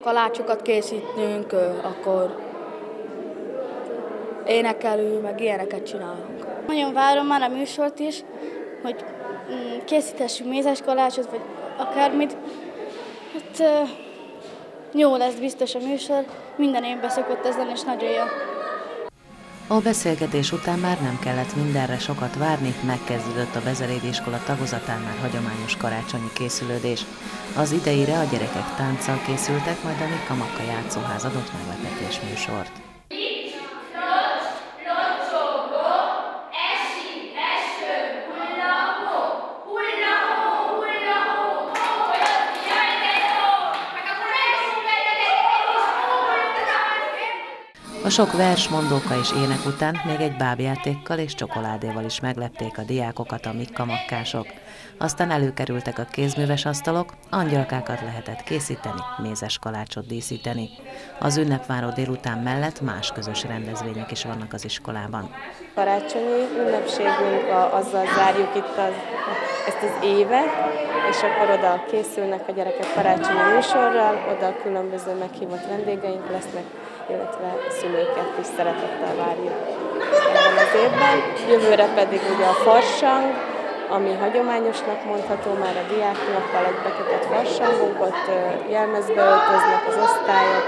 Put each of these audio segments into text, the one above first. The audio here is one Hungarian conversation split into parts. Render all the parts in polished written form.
kalácsokat készítünk, akkor énekelő, meg ilyeneket csinálunk. Nagyon várom már a műsort is, hogy készíthessünk mézes kalácsot, vagy akármit. Hát jó lesz biztos a műsor, minden évben szokott ez lenni, és nagyon jó. A beszélgetés után már nem kellett mindenre sokat várni, megkezdődött a Bezerédi iskola tagozatán már hagyományos karácsonyi készülődés. Az idejére a gyerekek tánccal készültek, majd a Mikka Makka játszóház adott meglepetés műsort. A sok vers, mondóka és ének után még egy bábjátékkal és csokoládéval is meglepték a diákokat a Mikka Makkások. Aztán előkerültek a kézműves asztalok, angyalkákat lehetett készíteni, mézes kalácsot díszíteni. Az ünnepváró délután mellett más közös rendezvények is vannak az iskolában. Karácsonyi ünnepségünk, azzal zárjuk itt ezt az évet, és akkor oda készülnek a gyerekek karácsonyi műsorral, oda különböző meghívott vendégeink lesznek, illetve szülőket is szeretettel várjuk ebben az évben. Jövőre pedig ugye a farsang, ami hagyományosnak mondható már a diáknappal, egy bekötött farsangunk, ott jelmezbe öltöznek az osztályok,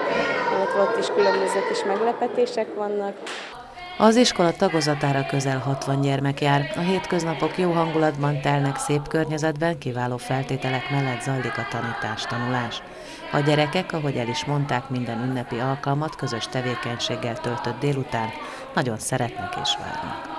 illetve ott is különböző kis meglepetések vannak. Az iskola tagozatára közel 60 gyermek jár. A hétköznapok jó hangulatban telnek, szép környezetben, kiváló feltételek mellett zajlik a tanítás-tanulás. A gyerekek, ahogy el is mondták, minden ünnepi alkalmat közös tevékenységgel töltött délután nagyon szeretnek és várnak.